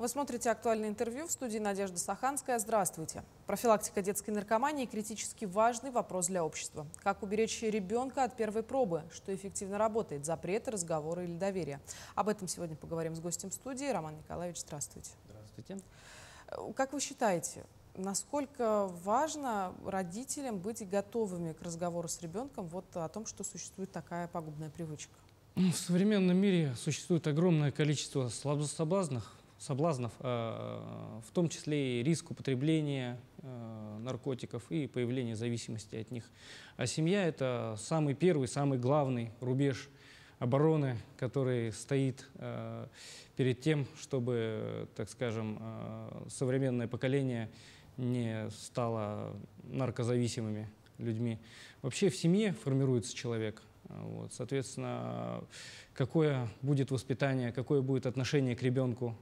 Вы смотрите «Актуальное интервью», в студии Надежда Саханская. Здравствуйте. Профилактика детской наркомании – критически важный вопрос для общества. Как уберечь ребенка от первой пробы? Что эффективно работает? Запреты, разговоры или доверие? Об этом сегодня поговорим с гостем студии. Роман Николаевич, здравствуйте. Здравствуйте. Как вы считаете, насколько важно родителям быть готовыми к разговору с ребенком о том, что существует такая пагубная привычка? В современном мире существует огромное количество соблазнов, в том числе и риск употребления наркотиков и появления зависимости от них. А семья – это самый первый, самый главный рубеж обороны, который стоит перед тем, чтобы, так скажем, современное поколение не стало наркозависимыми людьми. Вообще в семье формируется человек. Соответственно, какое будет воспитание, какое будет отношение к ребенку,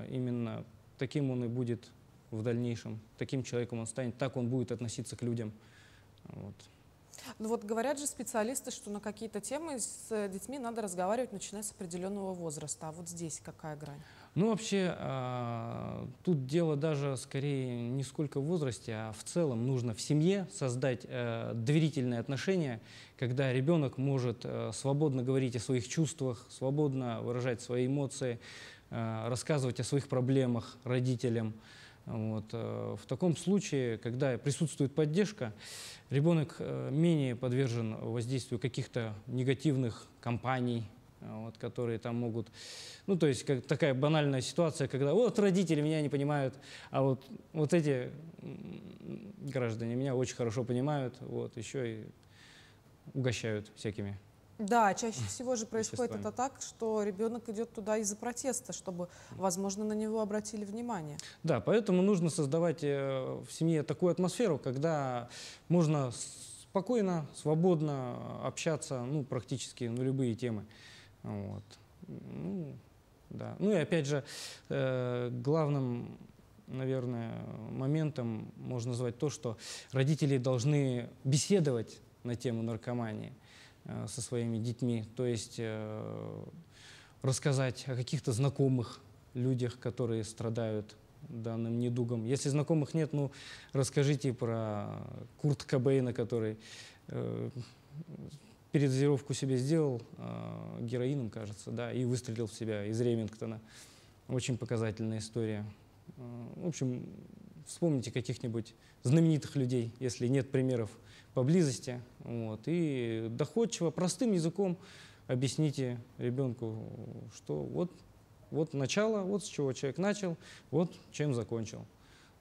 именно таким он и будет в дальнейшем. Таким человеком он станет, так он будет относиться к людям. Ну говорят же специалисты, что на какие-то темы с детьми надо разговаривать, начиная с определенного возраста. А вот здесь какая грань? Ну, вообще, тут дело даже скорее не сколько в возрасте, а в целом нужно в семье создать доверительные отношения, когда ребенок может свободно говорить о своих чувствах, свободно выражать свои эмоции, рассказывать о своих проблемах родителям. В таком случае, когда присутствует поддержка, ребенок менее подвержен воздействию каких-то негативных компаний, которые там могут... Ну, то есть, как такая банальная ситуация, когда вот родители меня не понимают, а вот эти граждане меня очень хорошо понимают, еще и угощают всякими. Да, чаще всего же происходит это так, что ребенок идет туда из-за протеста, чтобы, возможно, на него обратили внимание. Да, поэтому нужно создавать в семье такую атмосферу, когда можно спокойно, свободно общаться, практически на любые темы. Да. Ну и опять же, главным, наверное, моментом можно назвать то, что родители должны беседовать на тему наркомании со своими детьми, то есть рассказать о каких-то знакомых людях, которые страдают данным недугом. Если знакомых нет, расскажите про Курта Кобейна, который передозировку себе сделал героином, кажется, да, и выстрелил в себя из Ремингтона. Очень показательная история. В общем, вспомните каких-нибудь знаменитых людей, если нет примеров поблизости. И доходчиво, простым языком объясните ребенку, что вот начало, вот с чего человек начал, вот чем закончил.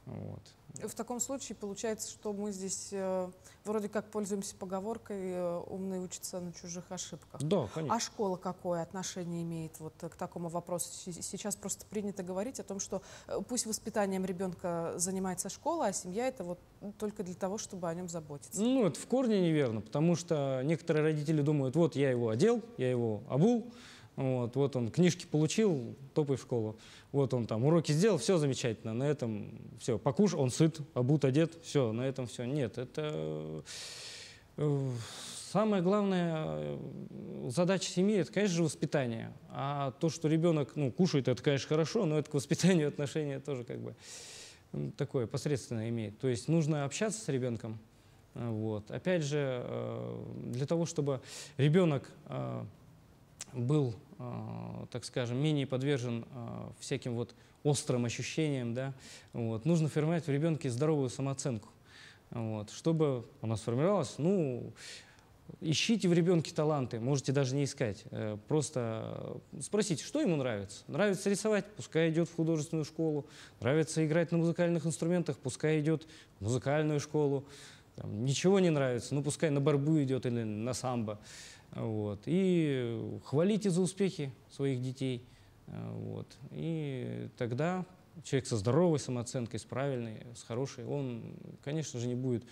В таком случае получается, что мы здесь вроде как пользуемся поговоркой «умные учатся на чужих ошибках». Да, конечно. А школа какое отношение имеет к такому вопросу? Сейчас просто принято говорить о том, что пусть воспитанием ребенка занимается школа, а семья это только для того, чтобы о нем заботиться. Это в корне неверно, потому что некоторые родители думают, вот я его одел, я его обул, вот он книжки получил, топай в школу. Вот он там уроки сделал, все замечательно, на этом все. Покушал, он сыт, обут, одет, все, на этом все. Нет, это самая главная задача семьи, это, конечно же, воспитание. А то, что ребенок, кушает, это, конечно, хорошо, но это к воспитанию отношения тоже такое посредственное имеет. То есть нужно общаться с ребенком. Опять же, для того, чтобы ребенок был, так скажем, менее подвержен всяким острым ощущениям, да, нужно формировать в ребенке здоровую самооценку. Чтобы она сформировалась, ищите в ребенке таланты, можете даже не искать. Просто спросите, что ему нравится. Нравится рисовать, пускай идет в художественную школу. Нравится играть на музыкальных инструментах, пускай идет в музыкальную школу. Ничего не нравится, пускай на борьбу идет или на самбо. И хвалите за успехи своих детей. И тогда человек со здоровой самооценкой, с правильной, с хорошей, он, конечно же, не будет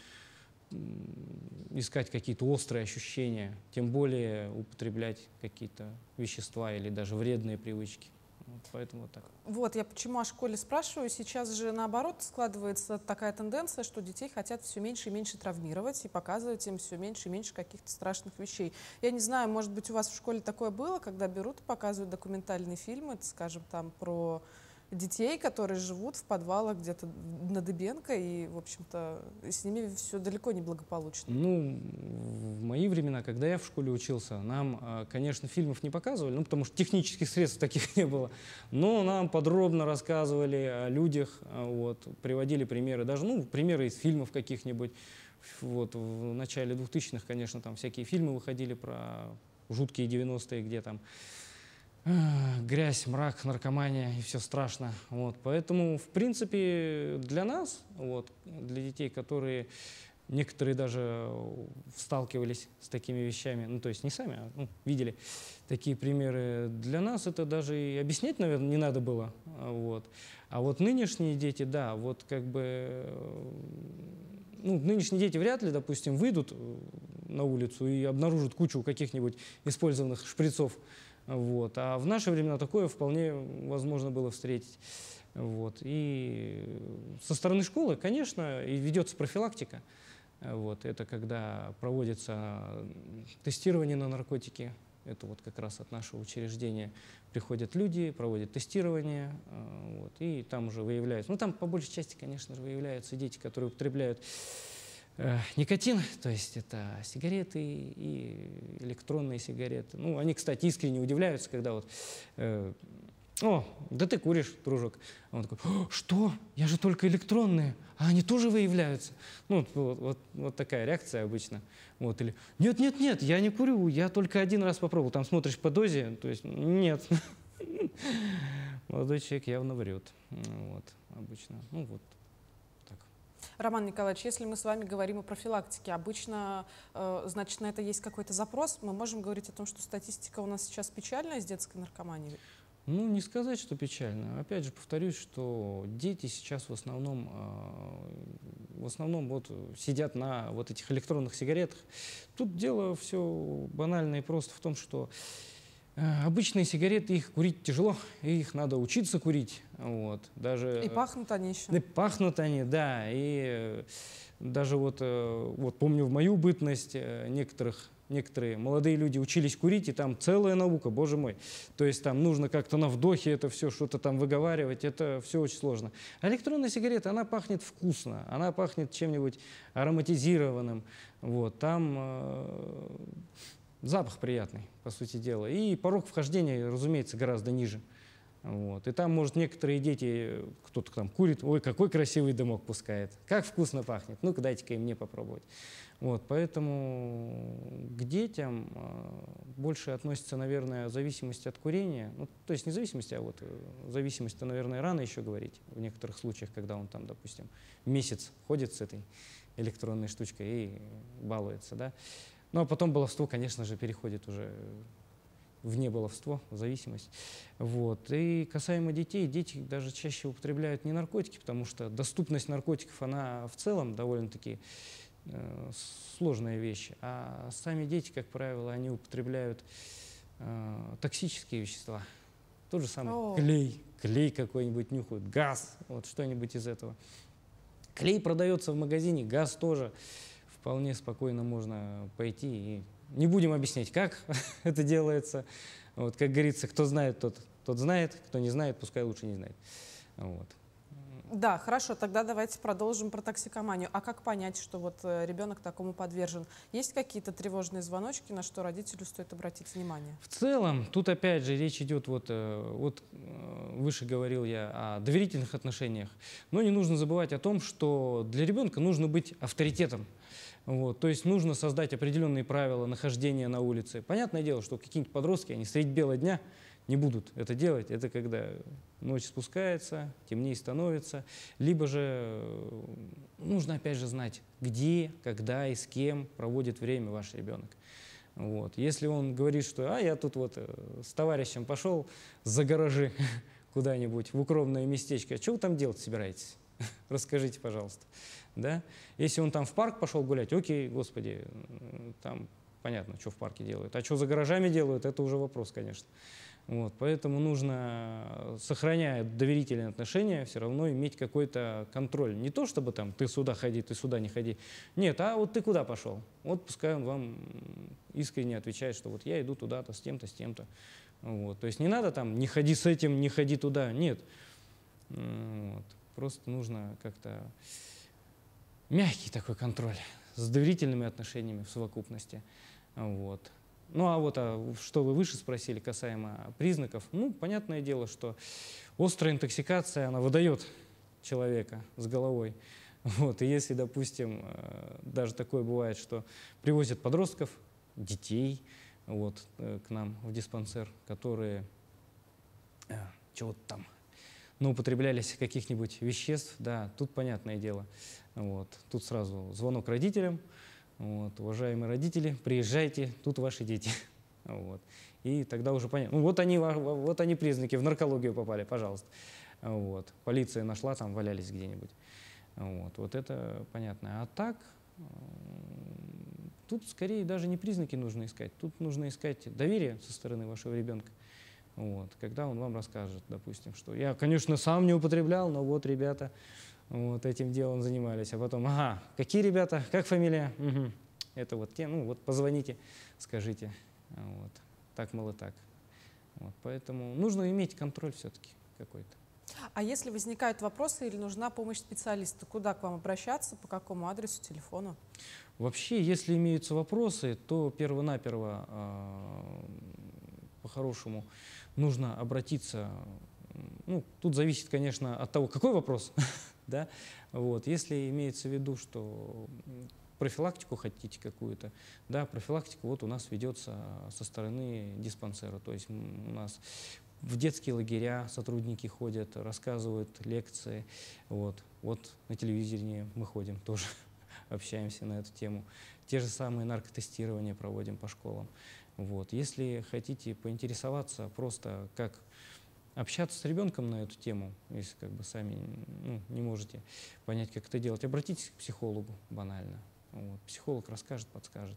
искать какие-то острые ощущения, тем более употреблять какие-то вещества или даже вредные привычки. Поэтому так. Я почему о школе спрашиваю. Сейчас же наоборот складывается такая тенденция, что детей хотят все меньше и меньше травмировать и показывать им все меньше и меньше каких-то страшных вещей. Я не знаю, может быть, у вас в школе такое было, когда берут и показывают документальные фильмы, скажем, там про детей, которые живут в подвалах где-то на Дыбенко, и, в общем-то, с ними все далеко не благополучно. Ну, в мои времена, когда я в школе учился, нам, конечно, фильмов не показывали, ну, потому что технических средств таких не было, но нам подробно рассказывали о людях, вот, приводили примеры, даже, ну, примеры из фильмов каких-нибудь. Вот, в начале 2000-х, конечно, там всякие фильмы выходили про жуткие 90-е, где там грязь, мрак, наркомания и все страшно. Вот. Поэтому, в принципе, для нас, вот, для детей, которые некоторые даже сталкивались с такими вещами, ну, то есть не сами, а ну, видели такие примеры, для нас это даже и объяснять, наверное, не надо было. Вот. А вот нынешние дети, да, вот как бы, ну, нынешние дети вряд ли, допустим, выйдут на улицу и обнаружат кучу каких-нибудь использованных шприцов. Вот. А в наше времена такое вполне возможно было встретить. Вот. И со стороны школы, конечно, и ведется профилактика. Вот. Это когда проводится тестирование на наркотики. Это вот как раз от нашего учреждения приходят люди, проводят тестирование, вот, и там уже выявляются. Ну, там по большей части, конечно же, выявляются дети, которые употребляют никотин, то есть это сигареты и электронные сигареты. Ну, они, кстати, искренне удивляются, когда вот «О, да ты куришь, дружок». А он такой: «Что? Я же только электронные, а они тоже выявляются». Ну, вот такая реакция обычно. Вот, или «Нет, нет, нет, я не курю, я только один раз попробовал». Там смотришь по дозе, то есть нет. Молодой человек явно врет. Вот, обычно. Ну, вот так. Роман Николаевич, если мы с вами говорим о профилактике, обычно, значит, на это есть какой-то запрос. Мы можем говорить о том, что статистика у нас сейчас печальная с детской наркоманией? Ну, не сказать, что печально. Опять же, повторюсь, что дети сейчас в основном вот сидят на вот этих электронных сигаретах. Тут дело все банально и просто в том, что обычные сигареты, их курить тяжело, и их надо учиться курить. Вот. Даже, И пахнут они еще. и пахнут они, да. И даже вот помню в мою бытность некоторые молодые люди учились курить, и там целая наука, боже мой. То есть там нужно как-то на вдохе это все что-то там выговаривать, это все очень сложно. А электронная сигарета, она пахнет вкусно, она пахнет чем-нибудь ароматизированным. Вот, там запах приятный, по сути дела. И порог вхождения, разумеется, гораздо ниже. Вот. И там, может, некоторые дети, кто-то там курит, ой, какой красивый дымок пускает, как вкусно пахнет, ну-ка дайте-ка и мне попробовать. Вот. Поэтому к детям больше относится, наверное, зависимость от курения. Ну, то есть не зависимость, а вот зависимость-то, наверное, рано еще говорить. В некоторых случаях, когда он там, допустим, месяц ходит с этой электронной штучкой и балуется, да. Ну, а потом баловство, конечно же, переходит уже вне баловство, в зависимость. Вот. И касаемо детей, дети даже чаще употребляют не наркотики, потому что доступность наркотиков, она в целом довольно-таки сложная вещь. А сами дети, как правило, они употребляют токсические вещества. Тот же самый клей какой-нибудь нюхают, газ, вот что-нибудь из этого. Клей продается в магазине, газ тоже. Вполне спокойно можно пойти и не будем объяснять, как это делается. Вот, как говорится, кто знает, тот знает, кто не знает, пускай лучше не знает. Вот. Да, хорошо, тогда давайте продолжим про токсикоманию. А как понять, что вот ребенок такому подвержен? Есть какие-то тревожные звоночки, на что родителю стоит обратить внимание? В целом, тут опять же речь идет, вот выше говорил я о доверительных отношениях, но не нужно забывать о том, что для ребенка нужно быть авторитетом. Вот, то есть нужно создать определенные правила нахождения на улице. Понятное дело, что какие-нибудь подростки, они средь бела дня не будут это делать. Это когда ночь спускается, темнее становится. Либо же нужно опять же знать, где, когда и с кем проводит время ваш ребенок. Вот. Если он говорит, что я тут вот с товарищем пошел за гаражи куда-нибудь в укромное местечко, что вы там делать собираетесь? Расскажите, пожалуйста. Да? Если он там в парк пошел гулять, окей, господи, там понятно, что в парке делают. А что за гаражами делают, это уже вопрос, конечно. Вот, поэтому нужно, сохраняя доверительные отношения, все равно иметь какой-то контроль. Не то, чтобы там ты сюда ходи, ты сюда не ходи. Нет, а вот ты куда пошел? Вот пускай он вам искренне отвечает, что вот я иду туда-то, с тем-то, с тем-то. Вот, то есть не надо там не ходи с этим, не ходи туда. Нет. Вот. Просто нужно как-то мягкий такой контроль с доверительными отношениями в совокупности. Вот. Ну что вы выше спросили касаемо признаков, ну, понятное дело, что острая интоксикация, она выдает человека с головой. Вот. И если, допустим, даже такое бывает, что привозят подростков, детей вот, к нам в диспансер, которые чего-то там употреблялись каких-нибудь веществ, да, тут понятное дело. Вот. Тут сразу звонок родителям. Вот, уважаемые родители, приезжайте, тут ваши дети. Вот. И тогда уже понятно. Ну, вот они признаки, в наркологию попали, пожалуйста. Вот. Полиция нашла, там валялись где-нибудь. Вот это понятно. А так, тут скорее даже не признаки нужно искать. Тут нужно искать доверие со стороны вашего ребенка. Вот. Когда он вам расскажет, допустим, что я, конечно, сам не употреблял, но вот ребята вот этим делом занимались. А потом, ага, какие ребята, как фамилия? Угу. Это вот те, ну вот позвоните, скажите. Вот. Так, мало так. Вот. Поэтому нужно иметь контроль все-таки какой-то. А если возникают вопросы или нужна помощь специалиста, куда к вам обращаться, по какому адресу, телефону? Вообще, если имеются вопросы, то перво-наперво, по-хорошему, нужно обратиться. Ну, тут зависит, конечно, от того, какой вопрос. Да? Вот. Если имеется в виду, что профилактику хотите какую-то, да, профилактика вот у нас ведется со стороны диспансера. То есть у нас в детские лагеря сотрудники ходят, рассказывают лекции. Вот на телевидении мы ходим тоже, общаемся на эту тему. Те же самые наркотестирования проводим по школам. Вот. Если хотите поинтересоваться просто, как общаться с ребенком на эту тему, если как бы сами не можете понять, как это делать, обратитесь к психологу банально. Вот. Психолог расскажет, подскажет.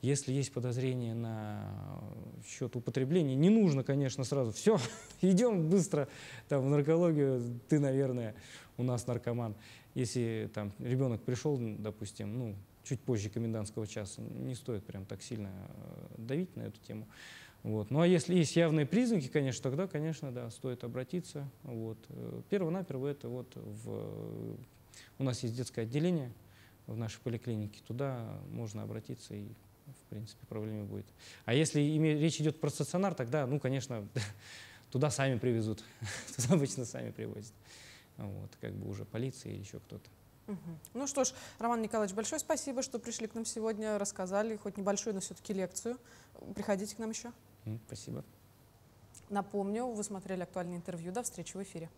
Если есть подозрение на счет употребления, не нужно, конечно, сразу все, идем быстро там, в наркологию, ты, наверное, у нас наркоман. Если там ребенок пришел, допустим, чуть позже комендантского часа, не стоит прям так сильно давить на эту тему. Вот. Ну а если есть явные признаки, конечно, тогда, конечно, да, стоит обратиться. Вот. Перво-наперво это вот у нас есть детское отделение в нашей поликлинике, туда можно обратиться и, в принципе, проблем не будет. А если речь идет про стационар, тогда, конечно, туда сами привезут, туда обычно сами привозят. Вот, как бы уже полиция или еще кто-то. Ну что ж, Роман Николаевич, большое спасибо, что пришли к нам сегодня, рассказали хоть небольшую, но все-таки лекцию. Приходите к нам еще. Спасибо. Напомню, вы смотрели актуальное интервью. До встречи в эфире.